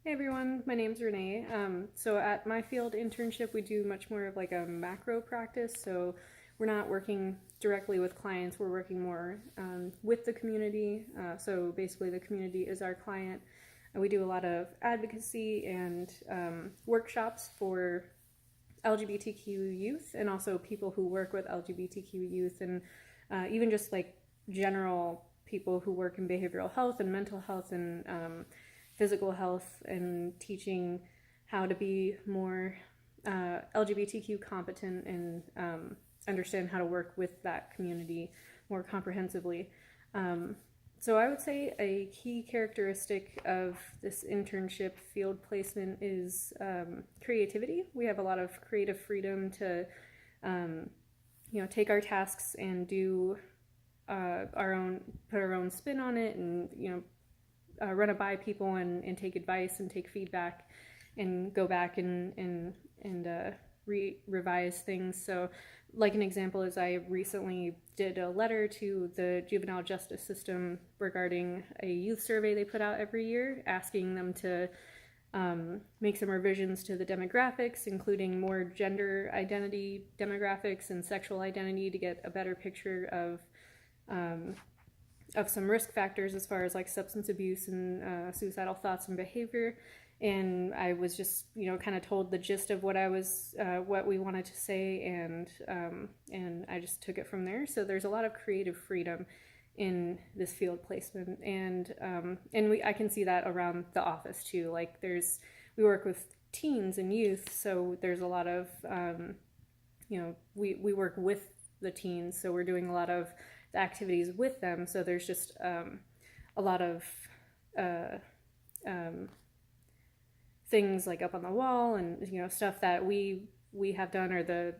Hey everyone, my name's Renee. So at my field internship, we do much more of like a macro practice. So we're not working directly with clients, we're working more with the community. So basically the community is our client. And we do a lot of advocacy and workshops for LGBTQ youth and also people who work with LGBTQ youth and even just like general people who work in behavioral health and mental health and physical health, and teaching how to be more LGBTQ competent and understand how to work with that community more comprehensively. So I would say a key characteristic of this internship field placement is creativity. We have a lot of creative freedom to take our tasks and do put our own spin on it, and run it by people and take advice and take feedback and go back and revise things. So like an example is I recently did a letter to the juvenile justice system regarding a youth survey they put out every year, asking them to make some revisions to the demographics, including more gender identity demographics and sexual identity, to get a better picture of some risk factors as far as like substance abuse and suicidal thoughts and behavior. And I was just, kind of told the gist of what we wanted to say, and I just took it from there. So there's a lot of creative freedom in this field placement, and I can see that around the office too. Like we work with teens and youth, so there's a lot of, we work with the teens, so we're doing a lot of the activities with them. So there's just a lot of things like up on the wall and stuff that we have done, or the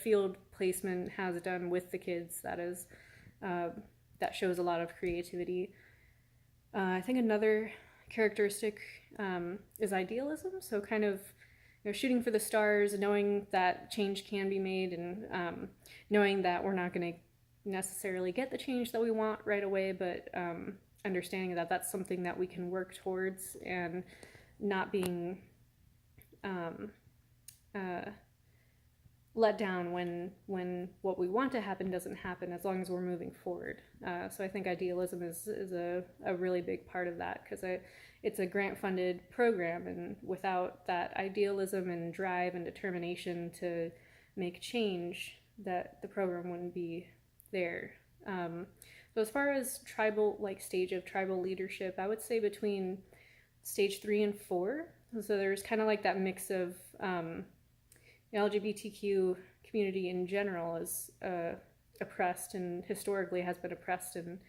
field placement has done with the kids. That shows a lot of creativity. I think another characteristic is idealism. So kind of shooting for the stars, knowing that change can be made, and knowing that we're not going to necessarily get the change that we want right away, but understanding that that's something that we can work towards, and not being let down when what we want to happen doesn't happen, as long as we're moving forward. So I think idealism is a really big part of that, because it's a grant-funded program, and without that idealism and drive and determination to make change, that the program wouldn't be there. So as far as stage of tribal leadership, I would say between stage 3 and 4. So there's kind of like that mix of the LGBTQ community in general is oppressed, and historically has been oppressed and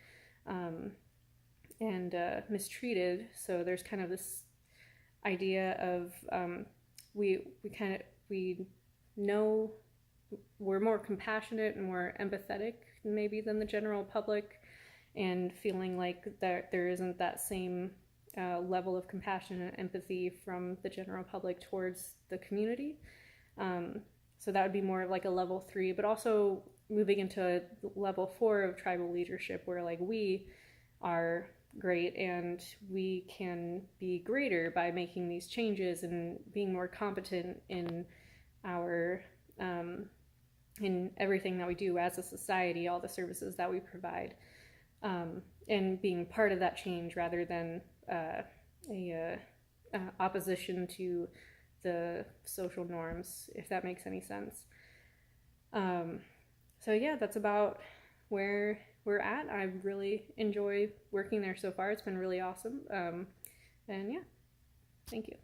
mistreated. So there's kind of this idea of we know we're more compassionate and more empathetic maybe than the general public, and feeling like that there isn't that same level of compassion and empathy from the general public towards the community. So that would be more of like a level 3, but also moving into level 4 of tribal leadership, where like we are great and we can be greater by making these changes and being more competent in our in everything that we do as a society, all the services that we provide, and being part of that change rather than opposition to the social norms, if that makes any sense. So yeah, that's about where we're at. I really enjoy working there so far. It's been really awesome. And yeah, thank you.